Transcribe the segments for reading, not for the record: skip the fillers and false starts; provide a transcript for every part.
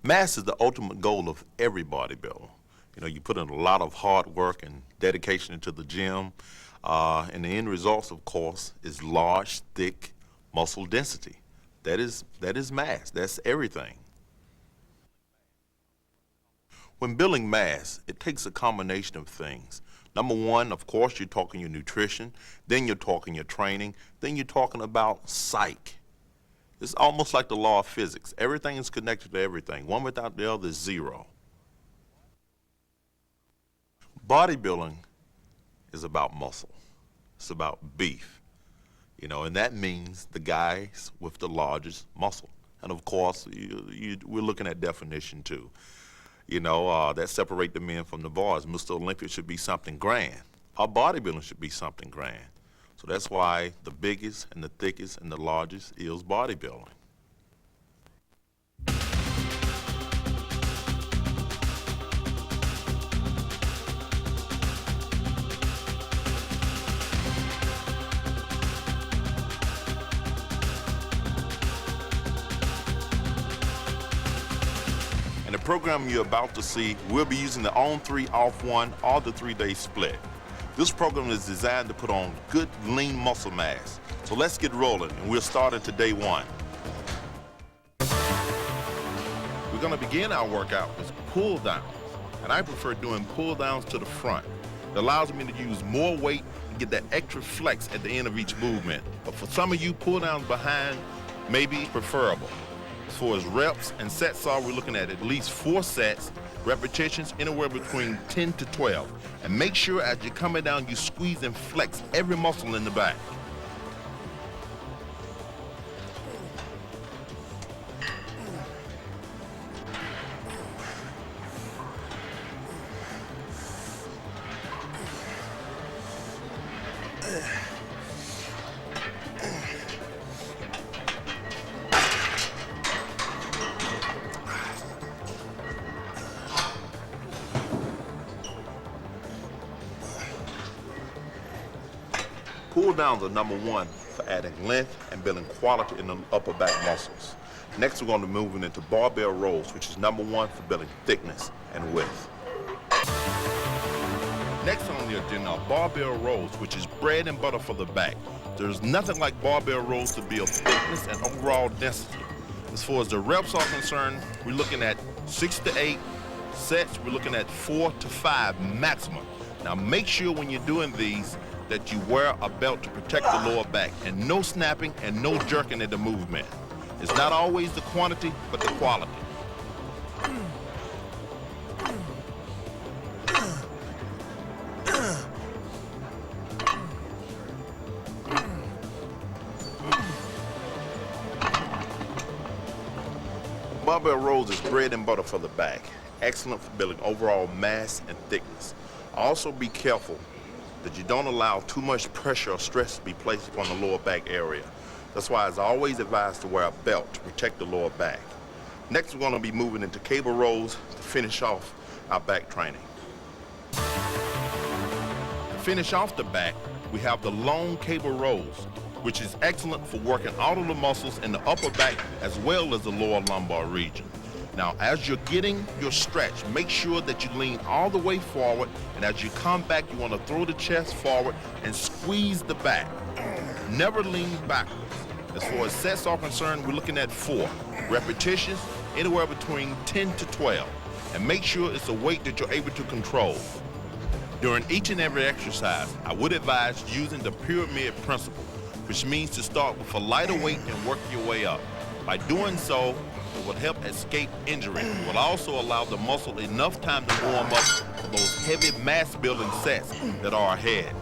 Mass is the ultimate goal of every bodybuilder. You know, you put in a lot of hard work and dedication into the gym, and the end results, of course, is large, thick muscle density. That is mass. That's everything. When building mass, it takes a combination of things. Number one, of course, you're talking your nutrition, then you're talking your training, then you're talking about psych. It's almost like the law of physics. Everything is connected to everything. One without the other is zero. Bodybuilding is about muscle. It's about beef, you know, and that means the guys with the largest muscle. And of course, we're looking at definition too. You know, that separate the men from the boys. Mr. Olympia should be something grand. Our bodybuilding should be something grand. So that's why the biggest and the thickest and the largest is bodybuilding. In the program you're about to see, we'll be using the on 3, off 1, or the 3-day split. This program is designed to put on good, lean muscle mass. So let's get rolling, and we'll start into day 1. We're gonna begin our workout with pull downs, and I prefer doing pull downs to the front. It allows me to use more weight and get that extra flex at the end of each movement. But for some of you, pull downs behind may be preferable. As far as reps and sets are, we're looking at least 4 sets, repetitions anywhere between 10 to 12. And make sure as you're coming down, you squeeze and flex every muscle in the back. Pull downs are number one for adding length and building quality in the upper back muscles. Next, we're going to be moving into barbell rows, which is number one for building thickness and width. Next on the agenda are barbell rows, which is bread and butter for the back. There's nothing like barbell rows to build thickness and overall density. As far as the reps are concerned, we're looking at 6 to 8 sets. We're looking at 4 to 5 maximum. Now make sure when you're doing these that you wear a belt to protect the lower back, and no snapping and no jerking in the movement. It's not always the quantity, but the quality. Barbell rows is bread and butter for the back. Excellent for building overall mass and thickness. Also be careful that you don't allow too much pressure or stress to be placed upon the lower back area. That's why it's always advised to wear a belt to protect the lower back. Next, we're going to be moving into cable rows to finish off our back training. To finish off the back, we have the long cable rows, which is excellent for working all of the muscles in the upper back as well as the lower lumbar region. Now, as you're getting your stretch, make sure that you lean all the way forward, and as you come back, you want to throw the chest forward and squeeze the back. Never lean backwards. As far as sets are concerned, we're looking at 4 repetitions, anywhere between 10 to 12. And make sure it's a weight that you're able to control. During each and every exercise, I would advise using the pyramid principle, which means to start with a lighter weight and work your way up. By doing so, it will help escape injury. It will also allow the muscle enough time to warm up for those heavy mass building sets that are ahead.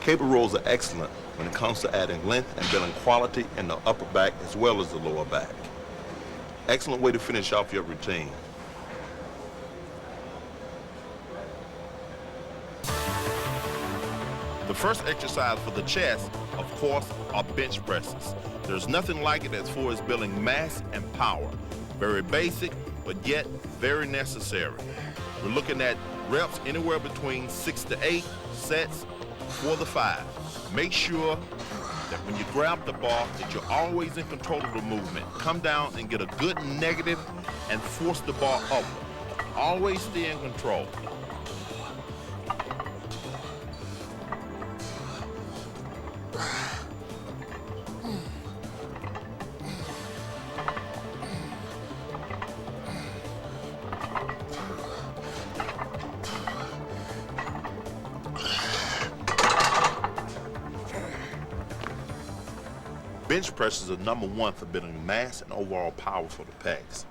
Cable rows are excellent when it comes to adding length and building quality in the upper back as well as the lower back. Excellent way to finish off your routine. The first exercise for the chest, of course, are bench presses. There's nothing like it as far as building mass and power. Very basic, but yet very necessary. We're looking at reps anywhere between 6 to 8 sets, 4 to 5. Make sure that when you grab the bar that you're always in control of the movement. Come down and get a good negative and force the bar upward. Always stay in control. Bench presses are #1 for building mass and overall power for the pecs.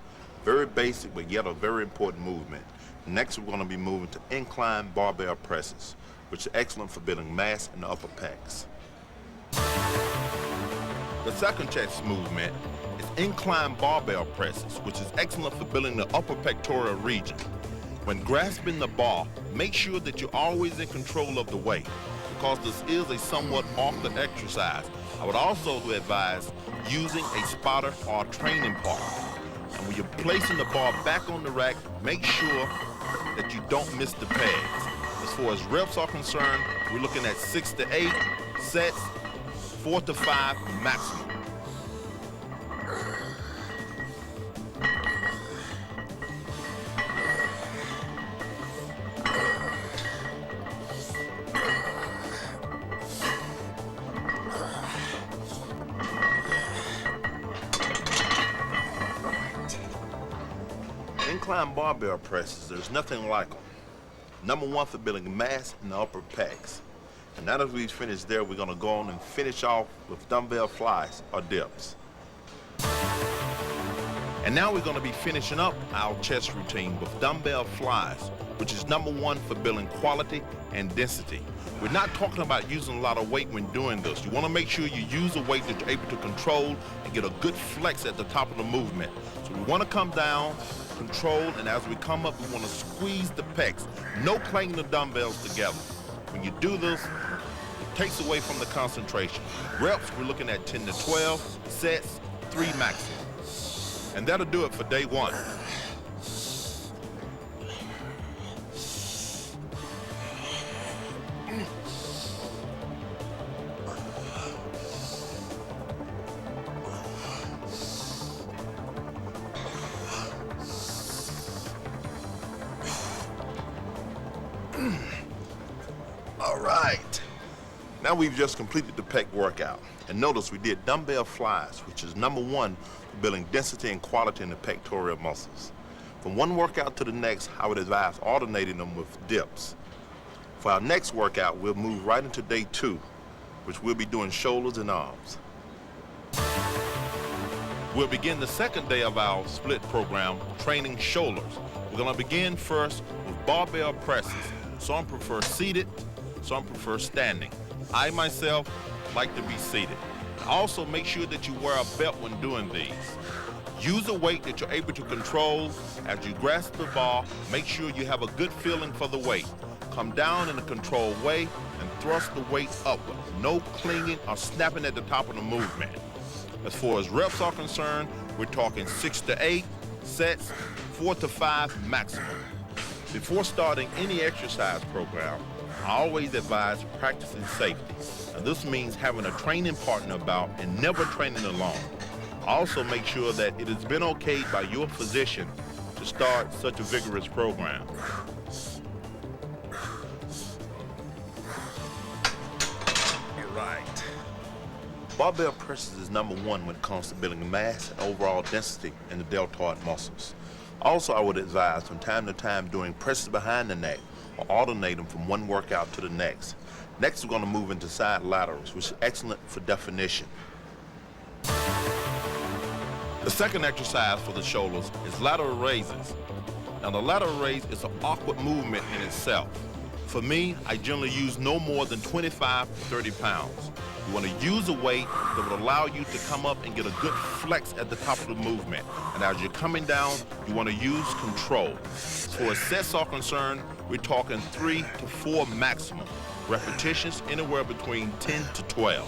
Very basic, but yet a very important movement. Next, we're going to be moving to incline barbell presses, which are excellent for building mass in the upper pecs. The second chest movement is incline barbell presses, which is excellent for building the upper pectoral region. When grasping the bar, make sure that you're always in control of the weight, because this is a somewhat awkward exercise. I would also advise using a spotter or a training partner. And when you're placing the bar back on the rack, make sure that you don't miss the pads. As far as reps are concerned, we're looking at 6 to 8 sets, 4 to 5 maximum. Incline barbell presses, there's nothing like them. #1 for building mass in the upper pecs. And now that we've finished there, we're going to go on and finish off with dumbbell flies or dips. And now we're going to be finishing up our chest routine with dumbbell flies, which is #1 for building quality and density. We're not talking about using a lot of weight when doing this. You want to make sure you use a weight that you're able to control and get a good flex at the top of the movement. So we want to come down, control, and as we come up, we want to squeeze the pecs. No clanging the dumbbells together. When you do this, it takes away from the concentration. Reps, we're looking at 10 to 12, sets, 3 maximum. And that'll do it for day 1. All right, now we've just completed the pec workout. And notice we did dumbbell flies, which is #1 for building density and quality in the pectoral muscles. From one workout to the next, I would advise alternating them with dips. For our next workout, we'll move right into day 2, which we'll be doing shoulders and arms. We'll begin the second day of our split program, training shoulders. We're gonna begin first with barbell presses. Some prefer seated, some prefer standing. I myself like to be seated. Also make sure that you wear a belt when doing these. Use a weight that you're able to control. As you grasp the bar, make sure you have a good feeling for the weight. Come down in a controlled way and thrust the weight upward. No clinging or snapping at the top of the movement. As far as reps are concerned, we're talking 6 to 8 sets, 4 to 5 maximum. Before starting any exercise program, I always advise practicing safety. Now, this means having a training partner about and never training alone. Also make sure that it has been okayed by your physician to start such a vigorous program. All right. Barbell presses is #1 when it comes to building mass and overall density in the deltoid muscles. Also, I would advise from time to time doing presses behind the neck or alternate them from one workout to the next. Next, we're going to move into side laterals, which is excellent for definition. The second exercise for the shoulders is lateral raises. Now, the lateral raise is an awkward movement in itself. For me, I generally use no more than 25 to 30 pounds. You want to use a weight that will allow you to come up and get a good flex at the top of the movement. And as you're coming down, you want to use control. As far as sets are concerned, we're talking 3 to 4 maximum. Repetitions anywhere between 10 to 12.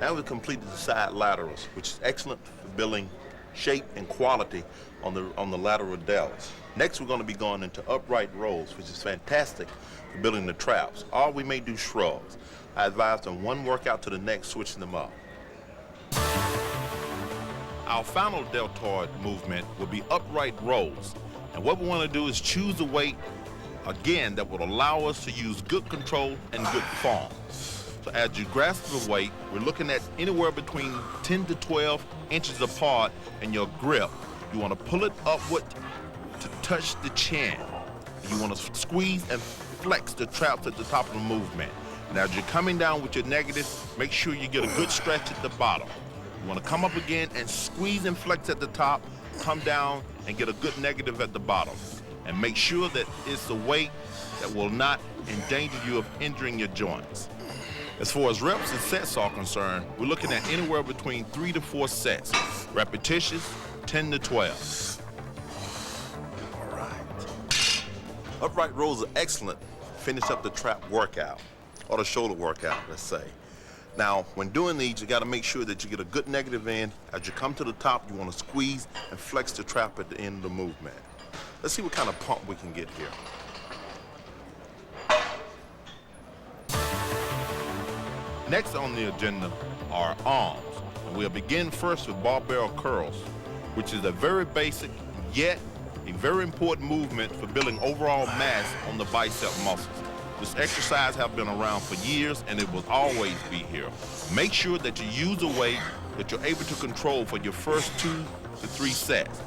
Now we've completed the side laterals, which is excellent for building shape and quality on the lateral delts. Next, we're going to be going into upright rolls, which is fantastic for building the traps. Or we may do shrugs. I advise from one workout to the next, switching them up. Our final deltoid movement will be upright rolls. And what we want to do is choose a weight, again, that will allow us to use good control and good form. So as you grasp the weight, we're looking at anywhere between 10 to 12 inches apart in your grip. You want to pull it upward to touch the chin. You want to squeeze and flex the traps at the top of the movement. Now as you're coming down with your negative, make sure you get a good stretch at the bottom. You want to come up again and squeeze and flex at the top, come down and get a good negative at the bottom. And make sure that it's a weight that will not endanger you of injuring your joints. As far as reps and sets are concerned, we're looking at anywhere between 3 to 4 sets. Repetitions, 10 to 12. All right. Upright rolls are excellent. Finish up the trap workout, or the shoulder workout, let's say. Now, when doing these, you gotta make sure that you get a good negative in. As you come to the top, you wanna squeeze and flex the trap at the end of the movement. Let's see what kind of pump we can get here. Next on the agenda are arms. And we'll begin first with barbell curls, which is a very basic, yet a very important movement for building overall mass on the bicep muscles. This exercise has been around for years and it will always be here. Make sure that you use a weight that you're able to control for your first 2 to 3 sets.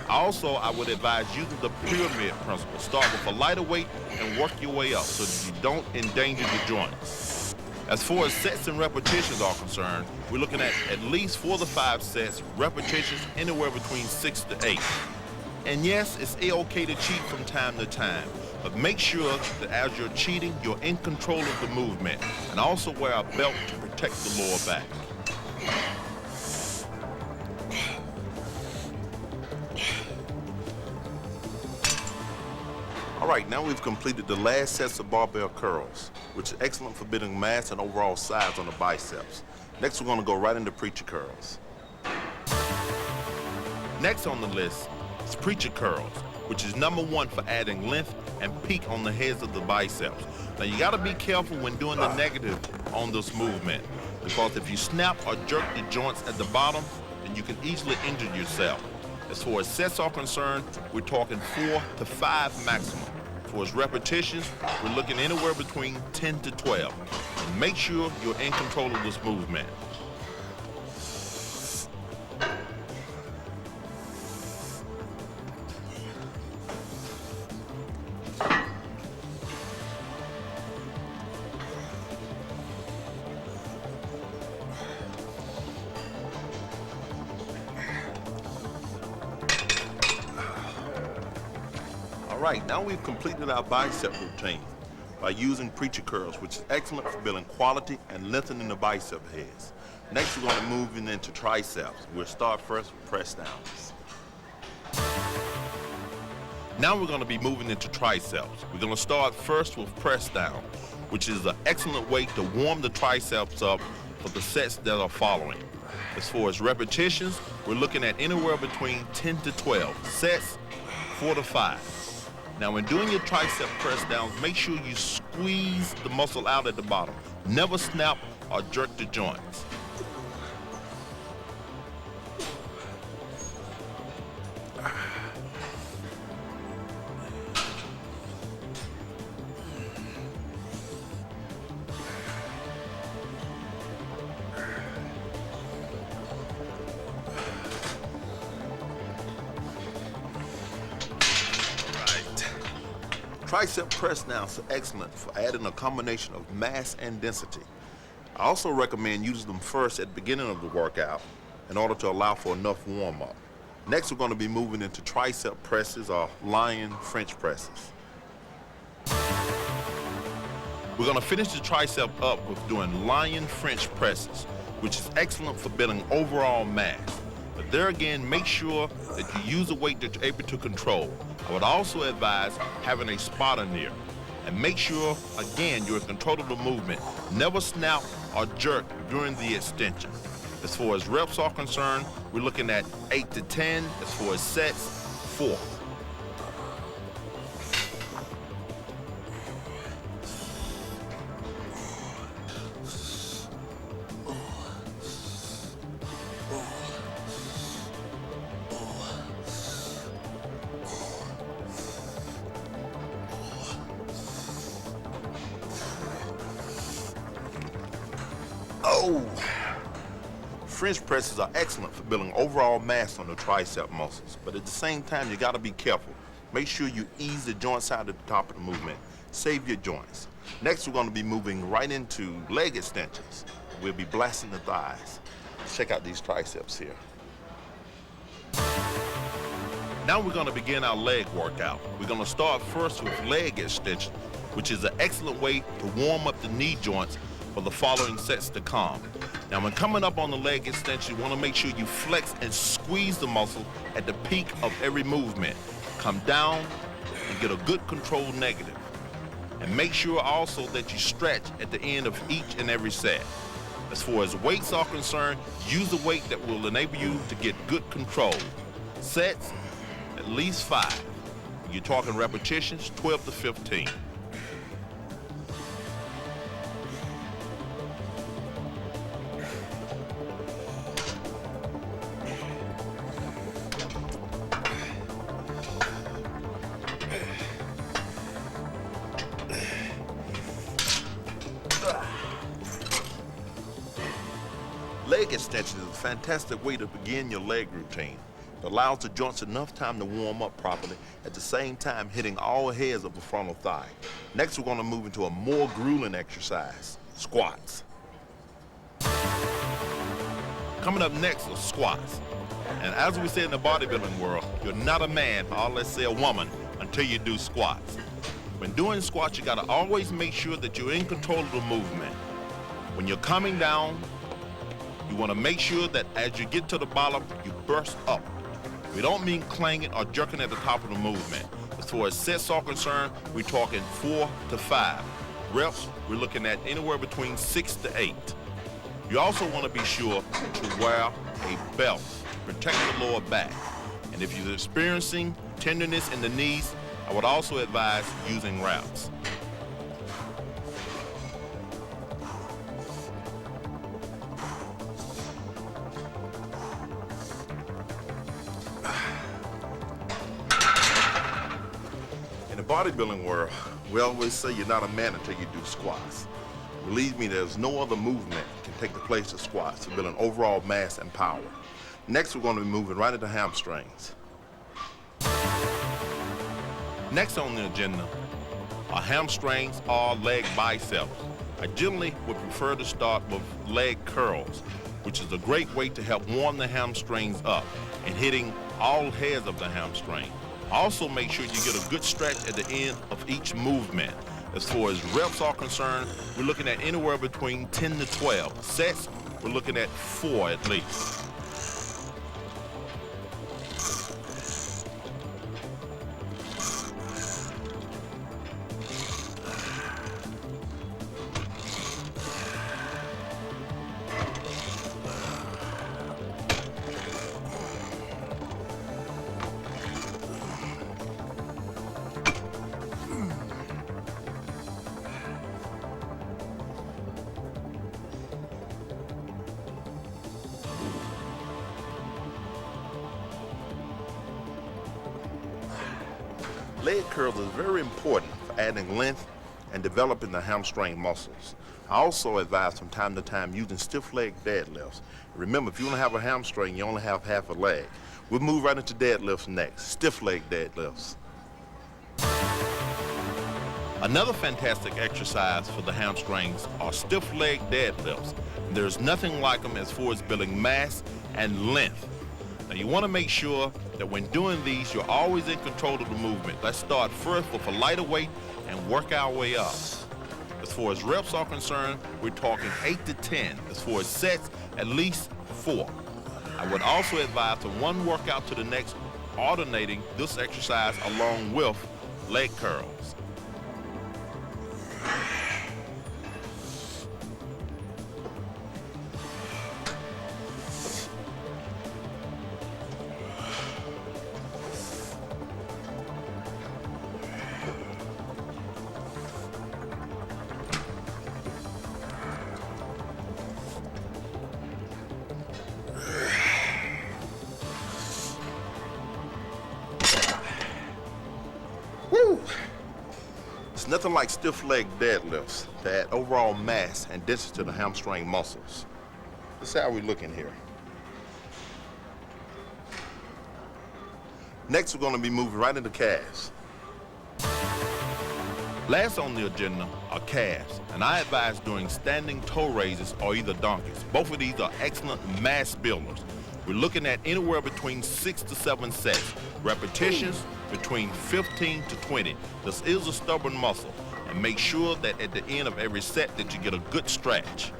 Also, I would advise using the pyramid principle. Start with a lighter weight and work your way up so that you don't endanger the joints. As far as sets and repetitions are concerned, we're looking at least 4 to 5 sets, repetitions anywhere between 6 to 8. And yes, it's okay to cheat from time to time, but make sure that as you're cheating, you're in control of the movement, and also wear a belt to protect the lower back. All right, now we've completed the last sets of barbell curls, which is excellent for building mass and overall size on the biceps. Next, we're gonna go right into preacher curls. Next on the list is preacher curls, which is number 1 for adding length and peak on the heads of the biceps. Now you gotta be careful when doing the negative on this movement, because if you snap or jerk the joints at the bottom, then you can easily injure yourself. As far as sets are concerned, we're talking 4 to 5 maximum. As far as repetitions, we're looking anywhere between 10 to 12. And make sure you're in control of this movement. All right, now we've completed our bicep routine by using preacher curls, which is excellent for building quality and lengthening the bicep heads. Next, we're going to move into triceps. We'll start first with press downs. Now we're going to be moving into triceps. We're going to start first with press down, which is an excellent way to warm the triceps up for the sets that are following. As far as repetitions, we're looking at anywhere between 10 to 12. Sets, 4 to 5. Now, when doing your tricep press downs, make sure you squeeze the muscle out at the bottom. Never snap or jerk the joints. Tricep press downs are excellent for adding a combination of mass and density. I also recommend using them first at the beginning of the workout in order to allow for enough warm-up. Next, we're going to be moving into tricep presses or lion French presses. We're going to finish the tricep up with doing lion French presses, which is excellent for building overall mass. But there again, make sure that you use a weight that you're able to control. I would also advise having a spotter near. And make sure, again, you're in control of the movement. Never snap or jerk during the extension. As far as reps are concerned, we're looking at 8 to 10. As far as sets, 4. Oh! French presses are excellent for building overall mass on the tricep muscles, but at the same time, you gotta be careful. Make sure you ease the joints out at the top of the movement. Save your joints. Next, we're gonna be moving right into leg extensions. We'll be blasting the thighs. Check out these triceps here. Now we're gonna begin our leg workout. We're gonna start first with leg extension, which is an excellent way to warm up the knee joints for the following sets to come. Now when coming up on the leg extension, you want to make sure you flex and squeeze the muscle at the peak of every movement. Come down and get a good controlled negative. And make sure also that you stretch at the end of each and every set. As far as weights are concerned, use a weight that will enable you to get good control. Sets, at least 5. You're talking repetitions, 12 to 15. Leg extension is a fantastic way to begin your leg routine. It allows the joints enough time to warm up properly, at the same time hitting all heads of the frontal thigh. Next, we're going to move into a more grueling exercise, squats. Coming up next are squats. And as we say in the bodybuilding world, you're not a man, or let's say a woman, until you do squats. When doing squats, you got to always make sure that you're in control of the movement. When you're coming down, you want to make sure that as you get to the bottom, you burst up. We don't mean clanging or jerking at the top of the movement. As far as sets are concerned, we're talking 4 to 5. Reps, we're looking at anywhere between 6 to 8. You also want to be sure to wear a belt, protect the lower back. And if you're experiencing tenderness in the knees, I would also advise using wraps. In the bodybuilding world, we always say you're not a man until you do squats. Believe me, there's no other movement can take the place of squats for building overall mass and power. Next, we're going to be moving right into hamstrings. Next on the agenda are hamstrings or leg biceps. I generally would prefer to start with leg curls, which is a great way to help warm the hamstrings up and hitting all heads of the hamstring. Also make sure you get a good stretch at the end of each movement. As far as reps are concerned, we're looking at anywhere between 10 to 12. Sets, we're looking at 4 at least. Leg curls is very important for adding length and developing the hamstring muscles. I also advise from time to time using stiff leg deadlifts. Remember, if you only have a hamstring, you only have half a leg. We'll move right into deadlifts next, stiff leg deadlifts. Another fantastic exercise for the hamstrings are stiff leg deadlifts. There's nothing like them as far as building mass and length. Now you want to make sure that when doing these, you're always in control of the movement. Let's start first with a lighter weight and work our way up. As far as reps are concerned, we're talking 8 to 10. As far as sets, at least 4. I would also advise from one workout to the next, alternating this exercise along with leg curls. Nothing like stiff leg deadlifts to add overall mass and density to the hamstring muscles. Let's see how we look in here. Next, we're going to be moving right into calves. Last on the agenda are calves, and I advise doing standing toe raises or either donkeys. Both of these are excellent mass builders. We're looking at anywhere between 6 to 7 sets, repetitions between 15 to 20. This is a stubborn muscle, and make sure that at the end of every set that you get a good stretch.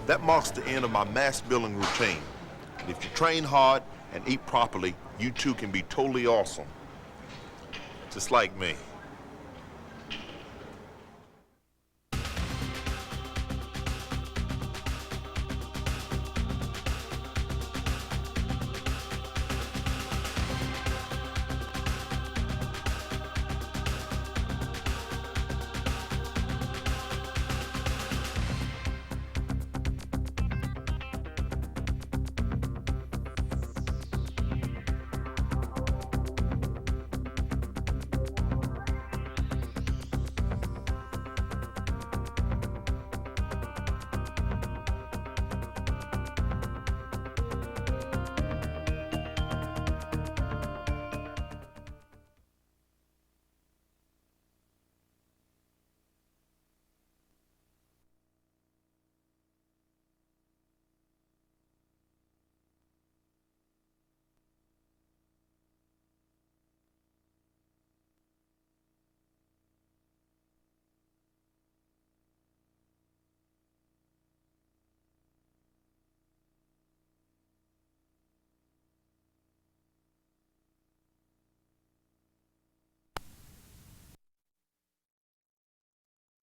That marks the end of my mass building routine. And if you train hard and eat properly, you too can be totally awesome. Just like me.